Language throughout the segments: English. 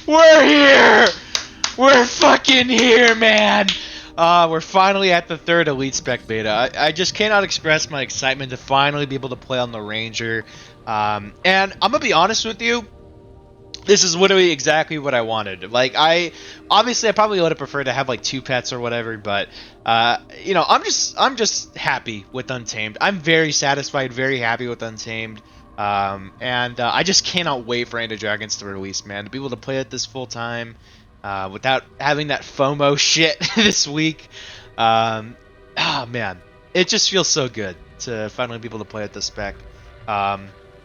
We're here! We're fucking here, man! We're finally at the third Elite Spec beta. I just cannot express my excitement to finally be able to play on the Ranger. And I'm gonna be honest with you, this is literally exactly what I wanted. Like, obviously I probably would have preferred to have like 2 pets or whatever, but you know, I'm just happy with Untamed. I'm very satisfied, very happy with Untamed. And I just cannot wait for Ender Dragons to release, man. To be able to play it this full time, without having that FOMO shit this week. Oh man, it just feels so good to finally be able to play at the spec.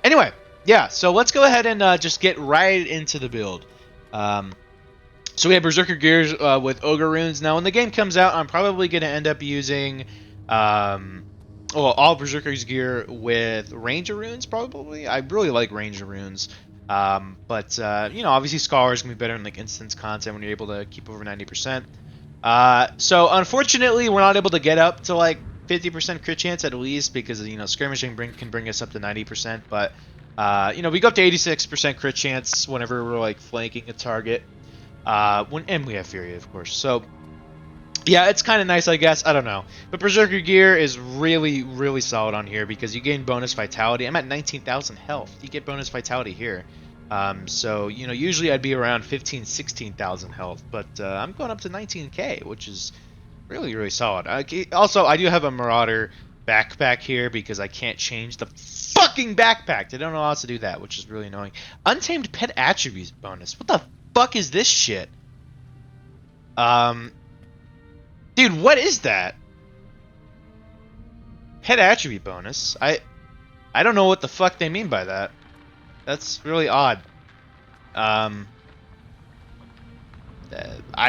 Anyway, yeah, so let's go ahead and just get right into the build. So we have Berserker Gears with Ogre Runes. Now, when the game comes out, I'm probably going to end up using all Berserker's gear with Ranger Runes, probably. I really like Ranger Runes. But you know, obviously Scholar is going to be better in like instance content when you're able to keep over 90%. So unfortunately, we're not able to get up to like 50% crit chance at least because, you know, skirmishing can bring us up to 90%. But, you know, we go up to 86% crit chance whenever we're like flanking a target. And we have Fury, of course. So, yeah, it's kind of nice, I guess. I don't know. But Berserker Gear is really, really solid on here because you gain bonus Vitality. I'm at 19,000 health. You get bonus Vitality here. So, you know, usually I'd be around 15, 16,000 health. But I'm going up to 19k, which is really, really solid. Also, I do have a Marauder backpack here because I can't change the fucking backpack. They don't allow us to do that, which is really annoying. Untamed Pet Attributes bonus. What the fuck is this shit? Dude, what is that? Pet attribute bonus? I don't know what the fuck they mean by that. That's really odd. I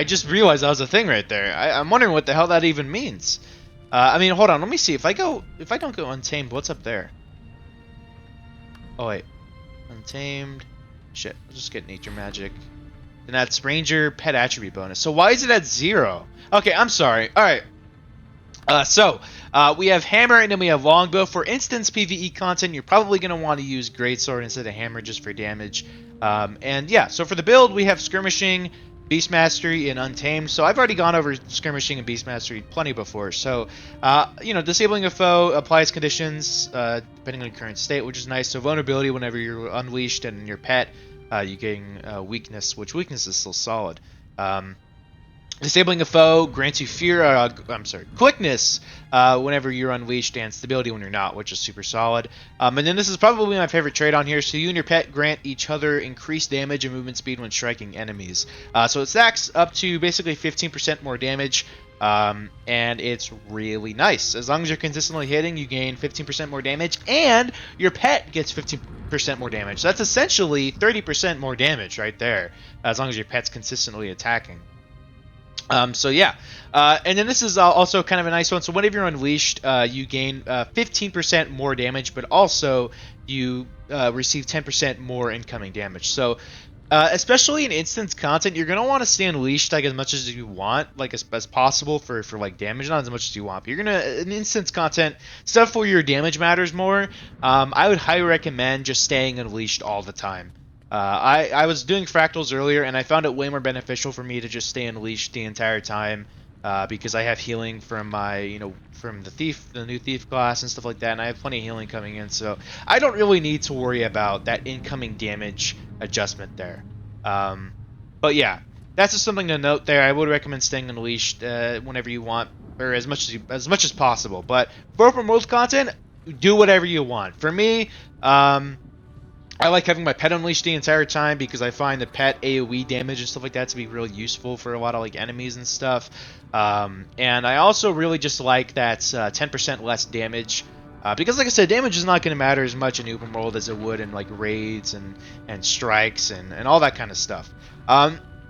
just realized that was a thing right there. I'm wondering what the hell that even means. I mean, hold on, let me see. If I don't go Untamed, what's up there? Oh wait. Untamed. Shit, I'll just get Nature Magic. And that's Ranger Pet Attribute bonus. So why is it at 0? Okay, I'm sorry. Alright. We have Hammer and then we have Longbow. For instance PvE content, you're probably going to want to use Greatsword instead of Hammer just for damage. And yeah, so for the build, we have Skirmishing, Beast Mastery, and Untamed. So I've already gone over Skirmishing and Beast Mastery plenty before. So, you know, Disabling a Foe applies conditions depending on your current state, which is nice. So Vulnerability whenever you're unleashed and your pet, you gain weakness, which weakness is still solid. Disabling a foe grants you quickness whenever you're unleashed, and stability when you're not, which is super solid. And then this is probably my favorite trait on here. So you and your pet grant each other increased damage and movement speed when striking enemies. So it stacks up to basically 15% more damage. And it's really nice. As long as you're consistently hitting, you gain 15% more damage, and your pet gets 15% more damage. So that's essentially 30% more damage right there, as long as your pet's consistently attacking. So yeah, and then this is also kind of a nice one. So whenever you're unleashed, you gain 15% more damage, but also you receive 10% more incoming damage. So especially in instance content, you're gonna want to stay unleashed like as much as you want, like as possible for like damage, not as much as you want. But you're gonna in instance content stuff where your damage matters more. I would highly recommend just staying unleashed all the time. I was doing fractals earlier, and I found it way more beneficial for me to just stay unleashed the entire time, because I have healing from my, you know, from the new thief class and stuff like that, and I have plenty of healing coming in, so I don't really need to worry about that incoming damage adjustment there. But yeah, that's just something to note there. I would recommend staying unleashed whenever you want, or as much as possible. But for open world content, do whatever you want. For me, I like having my pet unleashed the entire time because I find the pet AoE damage and stuff like that to be really useful for a lot of like enemies and stuff. And I also really just like that 10% less damage. Because like I said, damage is not going to matter as much in open world as it would in like raids and strikes and all that kind of stuff.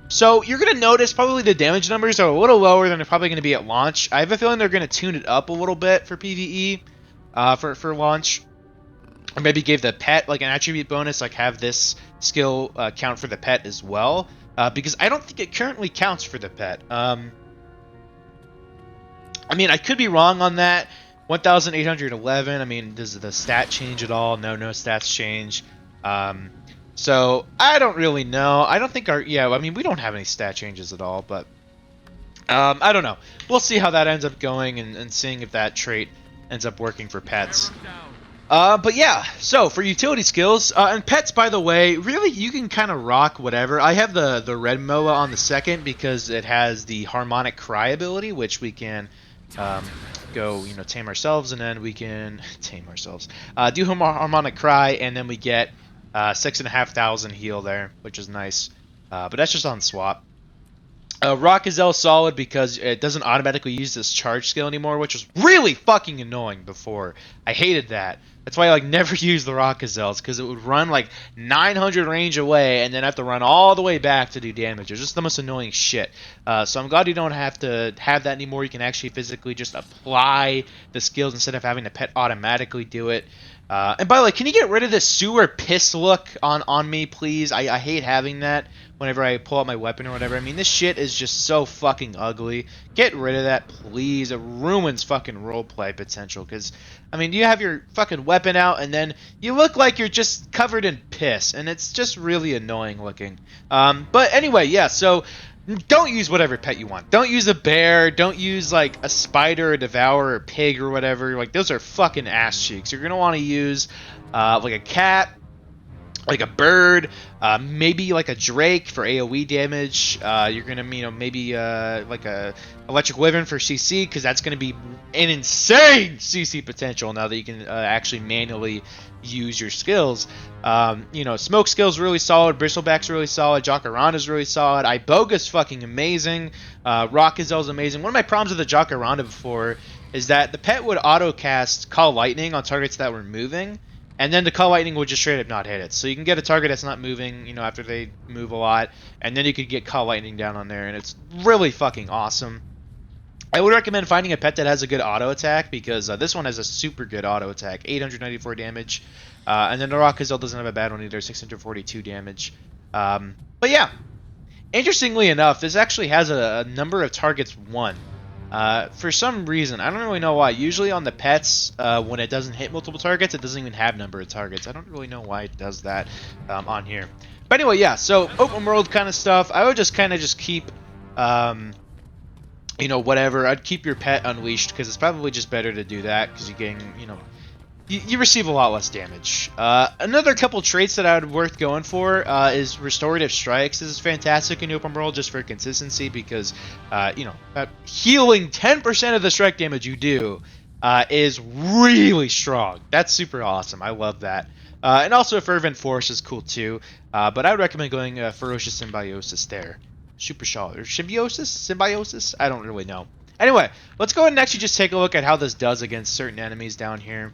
So you're going to notice probably the damage numbers are a little lower than they're probably going to be at launch. I have a feeling they're going to tune it up a little bit for PvE for launch. Or maybe give the pet like an attribute bonus, like have this skill count for the pet as well, because I don't think it currently counts for the pet. I mean, I could be wrong on that. 1,811. I mean, does the stat change at all? No stats change. So I don't really know. I don't think our I mean we don't have any stat changes at all, but I don't know. We'll see how that ends up going and seeing if that trait ends up working for pets. But yeah, so for utility skills, and pets, by the way, really you can kind of rock whatever. I have the red moa on the second because it has the harmonic cry ability, which we can go, tame ourselves, and then we can tame ourselves. Do harmonic cry, and then we get 6,500 heal there, which is nice. But that's just on swap. Rock Gazelle solid because it doesn't automatically use this charge skill anymore, which was really fucking annoying before. I hated that. That's why I never used the Rock Gazelles, because it would run 900 range away and then have to run all the way back to do damage. It's just the most annoying shit. So I'm glad you don't have to have that anymore. You can actually physically just apply the skills instead of having the pet automatically do it. And by the way, can you get rid of this sewer piss look on me, please? I hate having that whenever I pull out my weapon or whatever. I mean, this shit is just so fucking ugly. Get rid of that, please. It ruins fucking roleplay potential. Because, I mean, you have your fucking weapon out, and then you look like you're just covered in piss. And it's just really annoying looking. But anyway, yeah, so don't use whatever pet you want. Don't use a bear. Don't use, a spider, a devourer, a pig, or whatever. Those are fucking ass cheeks. You're going to want to use, a cat, a bird, maybe a drake for AoE damage. You're gonna, maybe a electric wyvern for CC, because that's gonna be an insane CC potential now that you can actually manually use your skills. Smoke skill's really solid, bristleback's really solid, Jacaranda's really solid, Iboga's fucking amazing, Rock Gazelle's amazing. One of my problems with the Jacaranda before is that the pet would auto cast Call Lightning on targets that were moving. And then the Call Lightning would just straight up not hit it. So you can get a target that's not moving, after they move a lot. And then you could get Call Lightning down on there. And it's really fucking awesome. I would recommend finding a pet that has a good auto attack. Because this one has a super good auto attack. 894 damage. And then the Rock Gazelle doesn't have a bad one either. 642 damage. But yeah. Interestingly enough, this actually has a number of targets won. For some reason, I don't really know why. Usually on the pets, when it doesn't hit multiple targets, it doesn't even have number of targets. I don't really know why it does that on here. But anyway, yeah, so open world kind of stuff. I would just kind of keep, whatever. I'd keep your pet unleashed, because it's probably just better to do that, because you're getting, you receive a lot less damage. Another couple traits that I would worth going for is Restorative Strikes. This is fantastic in the open world just for consistency because, healing 10% of the strike damage you do is really strong. That's super awesome. I love that. And also Fervent Force is cool too. But I would recommend going Ferocious Symbiosis there. Super solid. Or Symbiosis? I don't really know. Anyway, let's go ahead and actually just take a look at how this does against certain enemies down here.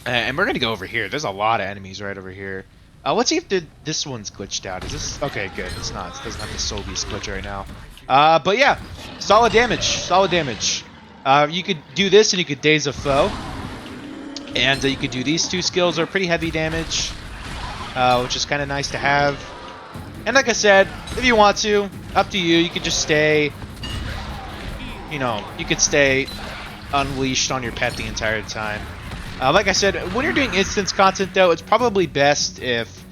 And we're going to go over here. There's a lot of enemies right over here. Let's see if this one's glitched out. Is this... Okay, good. It's not. It doesn't have the Soul Beast glitch right now. But yeah, solid damage. Solid damage. You could do this and you could Daze a Foe. And you could do these two skills are pretty heavy damage. Which is kind of nice to have. And like I said, if you want to, up to you. You could just stay... you could stay unleashed on your pet the entire time. Like I said, when you're doing instance content, though, it's probably best if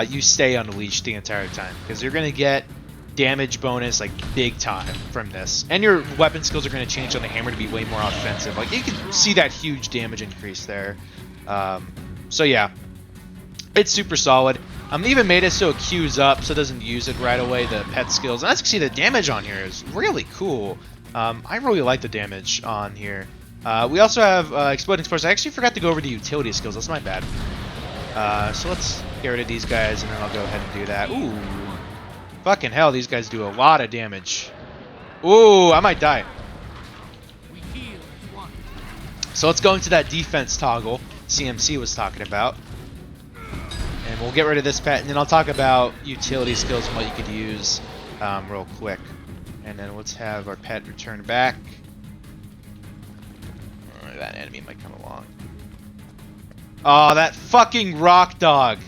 you stay unleashed the entire time, because you're going to get damage bonus, big time from this. And your weapon skills are going to change on the hammer to be way more offensive. You can see that huge damage increase there. So, yeah. It's super solid. Even made it so it queues up so it doesn't use it right away, the pet skills. And as you can see, the damage on here is really cool. I really like the damage on here. We also have Exploding Spores. I actually forgot to go over the utility skills. That's my bad. So let's get rid of these guys, and then I'll go ahead and do that. Ooh. Fucking hell, these guys do a lot of damage. Ooh, I might die. So let's go into that defense toggle CMC was talking about. And we'll get rid of this pet, and then I'll talk about utility skills and what you could use real quick. And then let's have our pet return back. That enemy might come along. Oh, that fucking rock dog.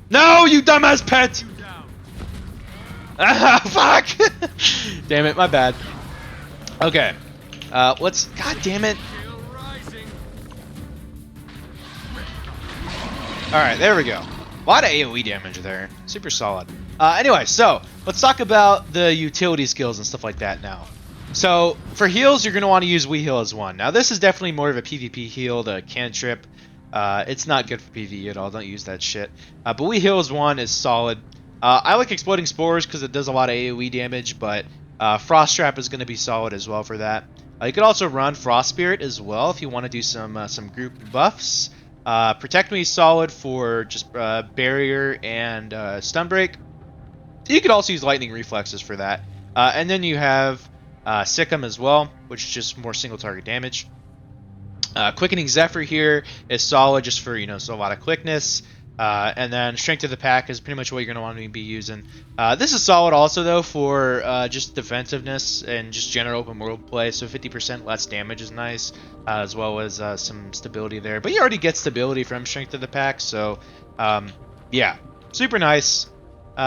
No, you dumbass pet! Ah, fuck! Damn it, my bad. Okay. Let's... God damn it. Alright, there we go. A lot of AoE damage there. Super solid. Anyway, so let's talk about the utility skills and stuff like that now. So for heals, you're going to want to use We Heal as one. Now this is definitely more of a PvP heal, the cantrip. It's not good for PvE at all. Don't use that shit. But We Heal as one is solid. I like Exploding Spores because it does a lot of AoE damage, but Frost Trap is going to be solid as well for that. You could also run Frost Spirit as well if you want to do some group buffs. Protect Me is solid for just barrier and stun break. You could also use Lightning Reflexes for that. And then you have Sikkim as well, which is just more single target damage. Quickening Zephyr here is solid just for, so a lot of quickness. And then Strength of the Pack is pretty much what you're going to want to be using. This is solid also, though, for just defensiveness and just general open world play. So 50% less damage is nice, as well as some stability there. But you already get stability from Strength of the Pack, so yeah, super nice.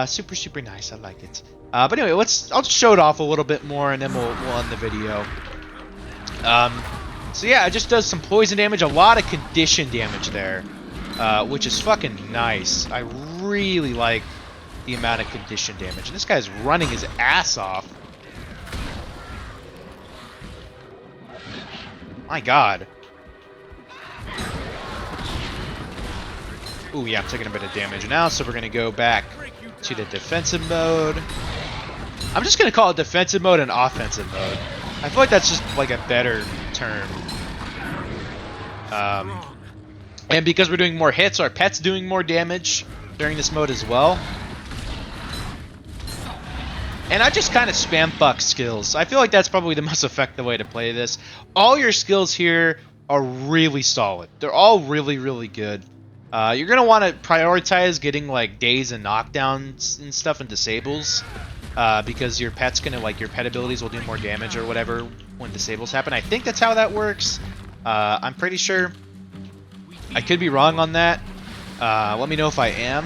Super nice. I like it. But anyway, I'll just show it off a little bit more, and then we'll end the video. So yeah, it just does some poison damage, a lot of condition damage there. Which is fucking nice. I really like the amount of condition damage. And this guy's running his ass off. My god. Ooh, yeah, I'm taking a bit of damage now, so we're going to go back to the defensive mode. I'm just going to call it defensive mode and offensive mode. I feel like that's just like a better term. And because we're doing more hits, our pet's doing more damage during this mode as well. And I just kind of spam buck skills. I feel like that's probably the most effective way to play this. All your skills here are really solid. They're all really, really good. You're going to want to prioritize getting like daze and knockdowns and stuff and disables. Because your pet's going to, like, your pet abilities will do more damage or whatever when disables happen. I think that's how that works. I'm pretty sure. I could be wrong on that. Let me know if I am.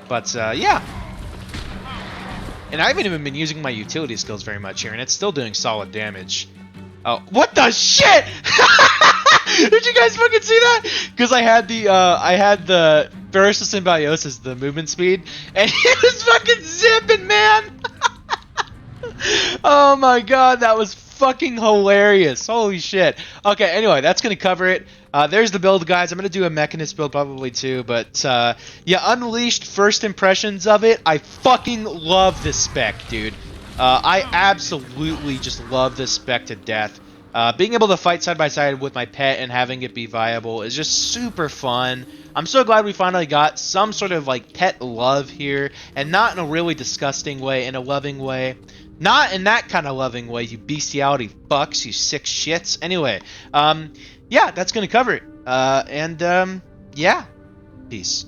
But, yeah. And I haven't even been using my utility skills very much here, and it's still doing solid damage. Oh, what the shit?! Did you guys fucking see that? Because I had the Burst of Symbiosis, the movement speed, and it was fucking zipping, man! Oh my god, that was fucking hilarious. Holy shit. Okay, anyway, that's going to cover it. There's the build, guys. I'm going to do a Mechanist build probably too, but yeah, Unleashed, first impressions of it. I fucking love this spec, dude. I absolutely just love this spec to death. Being able to fight side by side with my pet and having it be viable is just super fun. I'm so glad we finally got some sort of like pet love here, and not in a really disgusting way, in a loving way. Not in that kind of loving way, you bestiality fucks, you sick shits. Anyway, yeah, that's going to cover it. Yeah, peace.